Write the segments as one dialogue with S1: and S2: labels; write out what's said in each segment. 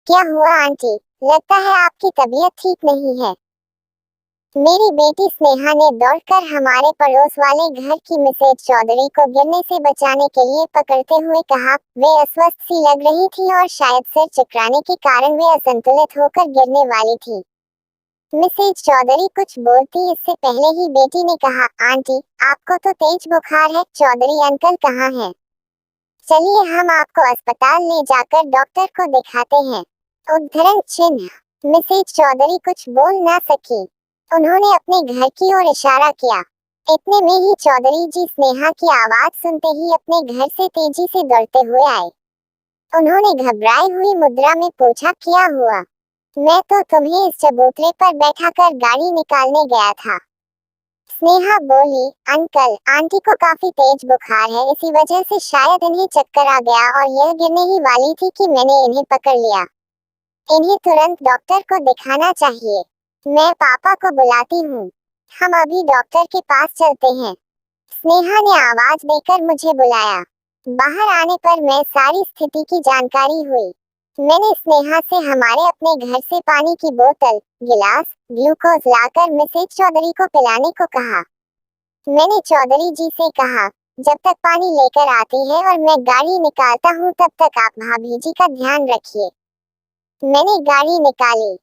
S1: क्या हुआ आंटी? लगता है आपकी तबीयत ठीक नहीं है। मेरी बेटी स्नेहा ने दौड़कर हमारे पड़ोस वाले घर की मिसेज चौधरी को गिरने से बचाने के लिए पकड़ते हुए कहा। वे अस्वस्थ सी लग रही थी और शायद सिर चकराने के कारण वे असंतुलित होकर गिरने वाली थी। मिसेज चौधरी कुछ बोलती इससे पहले ही बेटी ने कहा, आंटी, आपको तो तेज बुखार है। चौधरी अंकल कहाँ हैं? चलिए हम आपको अस्पताल ले जाकर डॉक्टर को दिखाते हैं। उद्धरण चिन्ह। मिसेज चौधरी कुछ बोल ना सकी। उन्होंने अपने घर की ओर इशारा किया। इतने में ही चौधरी जी स्नेहा की आवाज सुनते ही अपने घर से तेजी से दौड़ते हुए आए। उन्होंने घबराई हुई मुद्रा में पूछा, क्या हुआ? मैं तो तुम्हें इस चबूतरे पर बैठाकर गाड़ी निकालने गया था। स्नेहा बोली, अंकल, आंटी को काफी तेज बुखार है, इसी वजह से शायद इन्हें चक्कर आ गया और यह गिरने ही वाली थी कि मैंने इन्हें पकड़ लिया। इन्हें तुरंत डॉक्टर को दिखाना चाहिए। मैं पापा को बुलाती हूँ। हम अभी डॉक्टर के पास चलते हैं। स्नेहा ने आवाज देकर मुझे बुलाया। बाहर आने पर मैं सारी स्थिति की जानकारी हुई। मैंने स्नेहा से हमारे अपने घर से पानी की बोतल, गिलास, ग्लूकोज लाकर मिसेज चौधरी को पिलाने को कहा। मैंने चौधरी जी से कहा, जब तक पानी लेकर आती है और मैं गाड़ी निकालता हूँ तब तक आप भाभी जी का ध्यान रखिए। मैंने गाड़ी निकाली।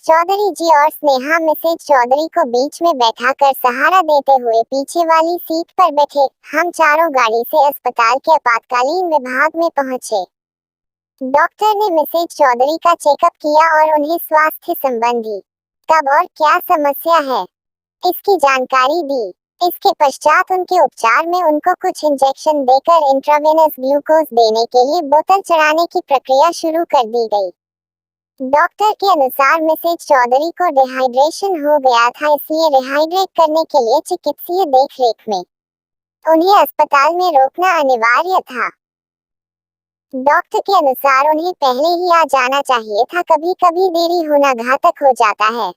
S1: चौधरी जी और स्नेहा मिसेज चौधरी को बीच में बैठाकर सहारा देते हुए पीछे वाली सीट पर बैठे। हम चारों गाड़ी से अस्पताल के आपातकालीन विभाग में पहुंचे। डॉक्टर ने मिसेज चौधरी का चेकअप किया और उन्हें स्वास्थ्य संबंधी कब और क्या समस्या है इसकी जानकारी दी। इसके पश्चात उनके उपचार में उनको कुछ इंजेक्शन देकर इंट्रावेनस ग्लूकोज देने के लिए बोतल चढ़ाने की प्रक्रिया शुरू कर दी गई। डॉक्टर के अनुसार मिसेज चौधरी को डिहाइड्रेशन हो गया था, इसलिए रिहाइड्रेट करने के लिए चिकित्सीय देखरेख में उन्हें अस्पताल में रोकना अनिवार्य था। डॉक्टर के अनुसार उन्हें पहले ही आ जाना चाहिए था, कभी कभी देरी होना घातक हो जाता है।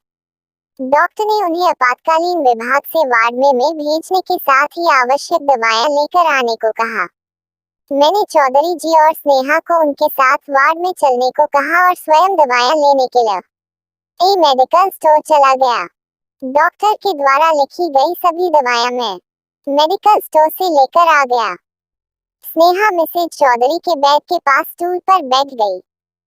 S1: डॉक्टर ने उन्हें आपातकालीन विभाग से वार्ड में भेजने के साथ ही आवश्यक दवाएं लेकर आने को कहा। मैंने चौधरी जी और स्नेहा को उनके साथ वार्ड में चलने को कहा और स्वयं दवाएं लेने के लिए मेडिकल स्टोर चला गया। डॉक्टर के द्वारा लिखी गई सभी दवाएं मैं मेडिकल स्टोर से लेकर आ गया। स्नेहा मिसेज चौधरी के बेड के पास स्टूल पर बैठ गई।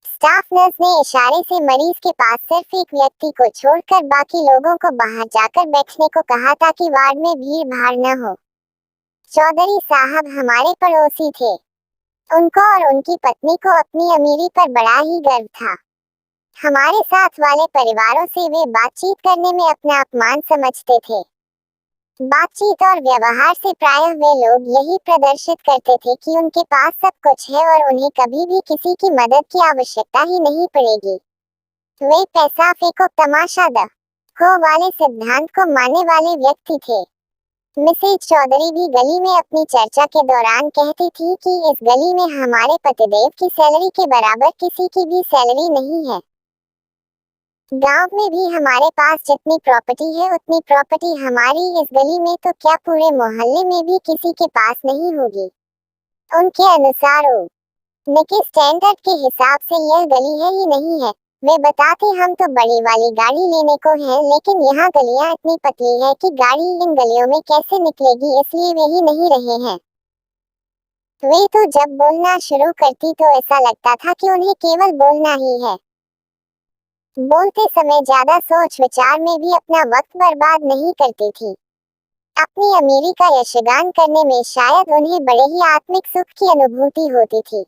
S1: स्टाफ नर्स ने इशारे से मरीज के पास सिर्फ एक व्यक्ति को छोड़कर बाकी लोगों को बाहर जाकर बैठने को कहा ताकि वार्ड में भीड़ भाड़ न हो। चौधरी साहब हमारे पड़ोसी थे। उनको और उनकी पत्नी को अपनी अमीरी पर बड़ा ही गर्व था। हमारे साथ वाले परिवारों से वे बातचीत करने में अपना अपमान समझते थे। बातचीत और व्यवहार से प्रायः वे लोग यही प्रदर्शित करते थे कि उनके पास सब कुछ है और उन्हें कभी भी किसी की मदद की आवश्यकता ही नहीं पड़ेगी। वे पैसा फेंको तमाशा देखो वाले सिद्धांत को मानने वाले व्यक्ति थे। मिसेज चौधरी भी गली में अपनी चर्चा के दौरान कहती थी कि इस गली में हमारे पतिदेव की सैलरी के बराबर किसी की भी सैलरी नहीं है। गांव में भी हमारे पास जितनी प्रॉपर्टी है उतनी प्रॉपर्टी हमारी इस गली में तो क्या पूरे मोहल्ले में भी किसी के पास नहीं होगी। उनके अनुसार उनके स्टैंडर्ड के हिसाब से यह गली है ही नहीं है। वे बताते हम तो बड़ी वाली गाड़ी लेने को है, लेकिन यहाँ गलियाँ इतनी पतली है कि गाड़ी इन गलियों में कैसे निकलेगी, इसलिए वे ही नहीं रहे हैं। वे तो जब बोलना शुरू करती तो ऐसा लगता था कि उन्हें केवल बोलना ही है। बोलते समय ज्यादा सोच विचार में भी अपना वक्त बर्बाद नहीं करती थी। अपनी अमीरी का यशगान करने में शायद उन्हें बड़े ही आत्मिक सुख की अनुभूति होती थी।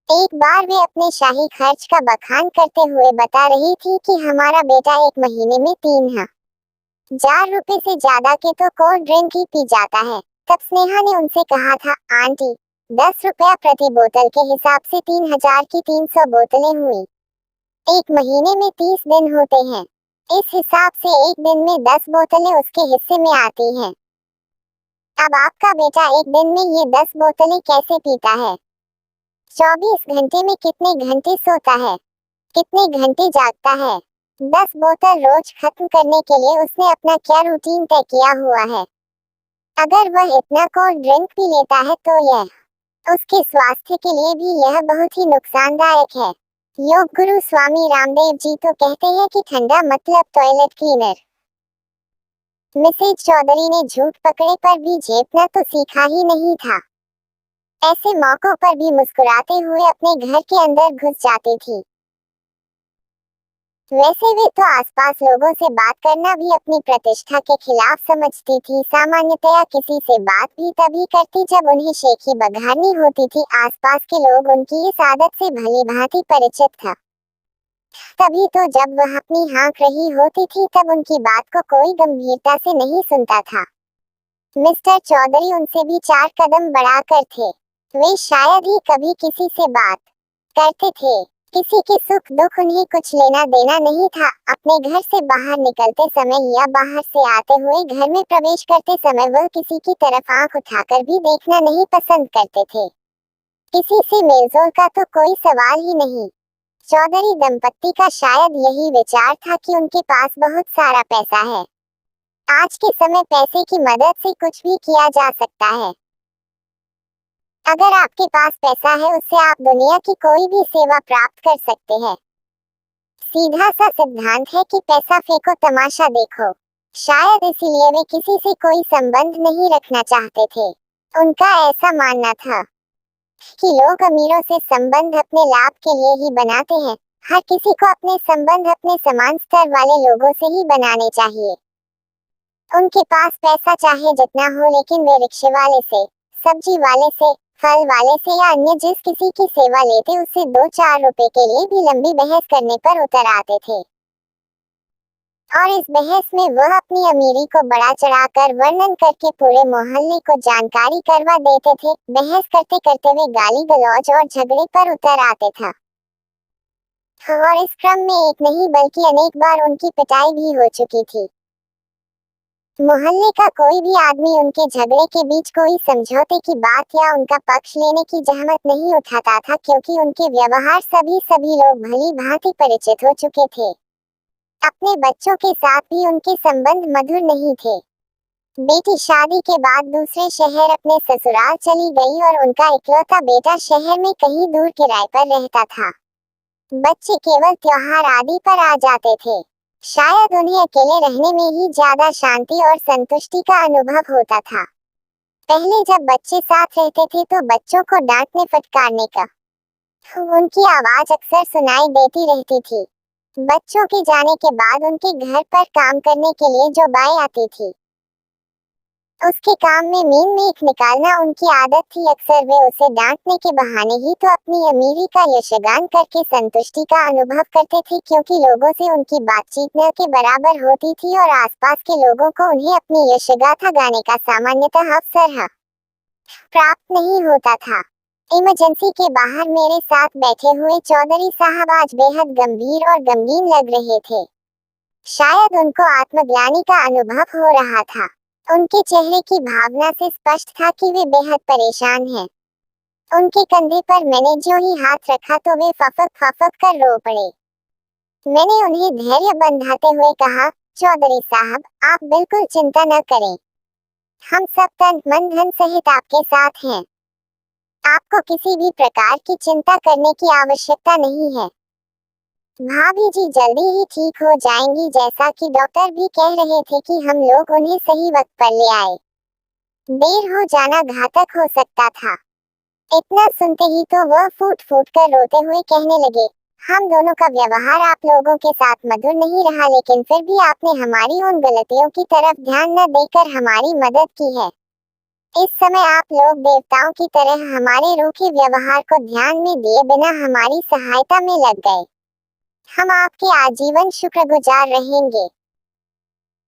S1: एक बार वे अपने शाही खर्च का बखान करते हुए बता रही थी कि हमारा बेटा एक महीने में 3,000 रुपए से ज्यादा के तो कोल्ड ड्रिंक ही पी जाता है। तब स्नेहा ने उनसे कहा था, आंटी, 10 रुपया प्रति बोतल के हिसाब से 3,000 की 300 बोतलें हुई। एक महीने में 30 दिन होते हैं। इस हिसाब से एक दिन में 10 बोतलें उसके हिस्से में आती हैं। अब आपका बेटा एक दिन में ये 10 बोतलें कैसे पीता है? 24 घंटे में कितने घंटे सोता है, कितने घंटे जागता है? 10 बोतल रोज खत्म करने के लिए उसने अपना क्या रूटीन तय किया हुआ है? अगर वह इतना कोल्ड ड्रिंक पी लेता है तो यह उसके स्वास्थ्य के लिए भी यह बहुत ही नुकसानदायक है। योग गुरु स्वामी रामदेव जी तो कहते हैं कि ठंडा मतलब टॉयलेट क्लीनर। मिसेज चौधरी ने झूठ पकड़े पर भी झेपना तो सीखा ही नहीं था। ऐसे मौकों पर भी मुस्कुराते हुए अपने घर के अंदर घुस जाती थी। वैसे वे तो आसपास लोगों से बात करना भी अपनी प्रतिष्ठा के खिलाफ समझती थी। सामान्यतया किसी से बात भी तभी करती जब उन्हें शेखी बघारनी होती थी। आसपास के लोग उनकी इस आदत से भली भांति परिचित था। तभी तो जब वह अपनी हाँक रही होती थी तब उनकी बात को कोई गंभीरता से नहीं सुनता था। मिस्टर चौधरी उनसे भी 4 कदम बढ़ाकर थे। वे शायद ही कभी किसी से बात करते थे। किसी के सुख दुख उन्हें कुछ लेना देना नहीं था। अपने घर से बाहर निकलते समय या बाहर से आते हुए घर में प्रवेश करते समय वह किसी की तरफ आंख उठाकर भी देखना नहीं पसंद करते थे। किसी से मेलजोल का तो कोई सवाल ही नहीं। चौधरी दंपत्ति का शायद यही विचार था कि उनके पास बहुत सारा पैसा है। आज के समय पैसे की मदद से कुछ भी किया जा सकता है। अगर आपके पास पैसा है उससे आप दुनिया की कोई भी सेवा प्राप्त कर सकते हैं। सीधा सा सिद्धांत है कि पैसा फेंको तमाशा देखो। शायद इसीलिए वे किसी से कोई संबंध नहीं रखना चाहते थे। उनका ऐसा मानना था कि लोग अमीरों से संबंध अपने लाभ के लिए ही बनाते हैं। हर किसी को अपने संबंध अपने समान स्तर वाले लोगों से ही बनाने चाहिए। उनके पास पैसा चाहे जितना हो लेकिन वे रिक्शे वाले से, सब्जी वाले से, फल वाले से या अन्य जिस किसी की सेवा लेते उससे 2-4 रुपए के लिए भी लंबी बहस करने पर उतर आते थे। और इस बहस में वह अपनी अमीरी को बढ़ा चढ़ाकर वर्णन करके पूरे मोहल्ले को जानकारी करवा देते थे। बहस करते करते वे गाली गलौज और झगड़े पर उतर आते था। और इस क्रम में एक नहीं बल्कि अनेक बार उनकी पिटाई भी हो चुकी थी। मोहल्ले का कोई भी आदमी उनके झगड़े के बीच कोई समझौते की बात या उनका पक्ष लेने की जहमत नहीं उठाता था, क्योंकि उनके व्यवहार सभी लोग भली भांति परिचित हो चुके थे। अपने बच्चों के साथ भी उनके संबंध मधुर नहीं थे। बेटी शादी के बाद दूसरे शहर अपने ससुराल चली गई और उनका इकलौता बेटा शहर में कहीं दूर किराए पर रहता था। बच्चे केवल त्योहार आदि पर आ जाते थे। शायद उन्हें अकेले रहने में ही ज्यादा शांति और संतुष्टि का अनुभव होता था। पहले जब बच्चे साथ रहते थे तो बच्चों को डांटने फटकारने का उनकी आवाज अक्सर सुनाई देती रहती थी। बच्चों के जाने के बाद उनके घर पर काम करने के लिए जो बाई आती थी, उसके काम में मीन मीठ निकालना उनकी आदत थी। अक्सर वे उसे डांटने के बहाने ही तो अपनी अमीरी का यशगान करके संतुष्टि का अनुभव करते थे, क्योंकि लोगों से उनकी बातचीत न के बराबर होती थी और आसपास के लोगों को उन्हें अपनी यशगाथा गाने का सामान्यतः अवसर प्राप्त नहीं होता था। इमरजेंसी के बाहर मेरे साथ बैठे हुए चौधरी साहब आज बेहद गंभीर और गमगीन लग रहे थे। शायद उनको आत्मग्लानि का अनुभव हो रहा था। उनके चेहरे की भावना से स्पष्ट था कि वे बेहद परेशान हैं। उनके कंधे पर मैंने जो ही हाथ रखा तो वे फफक कर रो पड़े। मैंने उन्हें धैर्य बंधाते हुए कहा, चौधरी साहब, आप बिल्कुल चिंता न करें। हम सब तन मन धन सहित आपके साथ हैं। आपको किसी भी प्रकार की चिंता करने की आवश्यकता नहीं है। भाभी जी जल्दी ही ठीक हो जाएंगी। जैसा कि डॉक्टर भी कह रहे थे कि हम लोग उन्हें सही वक्त पर ले आए। देर हो जाना घातक हो सकता था। इतना सुनते ही तो वह फूट कर रोते हुए कहने लगे, हम दोनों का व्यवहार आप लोगों के साथ मधुर नहीं रहा, लेकिन फिर भी आपने हमारी उन गलतियों की तरफ ध्यान न देकर हमारी मदद की है। इस समय आप लोग देवताओं की तरह हमारे रूखे व्यवहार को ध्यान में दिए बिना हमारी सहायता में लग गए। हम आपके आजीवन शुक्रगुजार रहेंगे।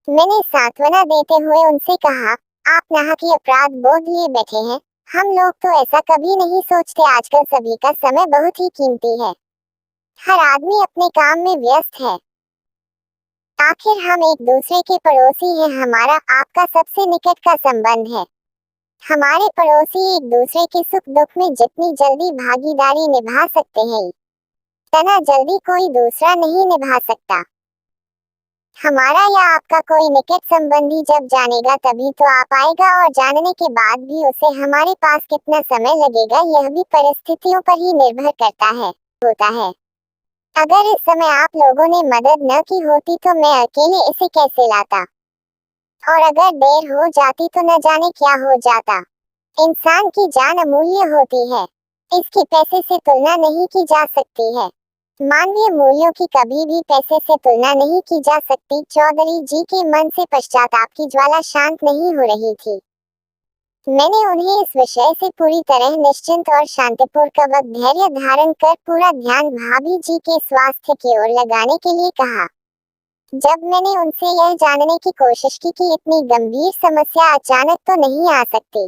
S1: मैंने सांत्वना देते हुए उनसे कहा, आप नाहक अपराध बोध लिए बैठे हैं। हम लोग तो ऐसा कभी नहीं सोचते। आजकल सभी का समय बहुत ही कीमती है। हर आदमी अपने काम में व्यस्त है। आखिर हम एक दूसरे के पड़ोसी हैं। हमारा आपका सबसे निकट का संबंध है। हमारे पड़ोसी एक दूसरे के सुख दुख में जितनी जल्दी भागीदारी निभा सकते हैं, इतना जल्दी कोई दूसरा नहीं निभा सकता। हमारा या आपका कोई निकट संबंधी जब जानेगा तभी तो आ पाएगा, और जानने के बाद भी उसे हमारे पास कितना समय लगेगा यह भी परिस्थितियों पर ही निर्भर करता है होता है। अगर इस समय आप लोगों ने मदद न की होती तो मैं अकेले इसे कैसे लाता, और अगर देर हो जाती तो न जाने क्या हो जाता। इंसान की जान अमूल्य होती है, इसकी पैसे से तुलना नहीं की जा सकती है। मानवीय मूल्यों की कभी भी पैसे से तुलना नहीं की जा सकती। चौधरी जी के मन से पश्चाताप की ज्वाला शांत नहीं हो रही थी। मैंने उन्हें इस विषय से पूरी तरह निश्चिंत और शांतिपूर्वक धैर्य धारण कर पूरा ध्यान भाभी जी के स्वास्थ्य की ओर लगाने के लिए कहा। जब मैंने उनसे यह जानने की कोशिश की कि इतनी गंभीर समस्या अचानक तो नहीं आ सकती,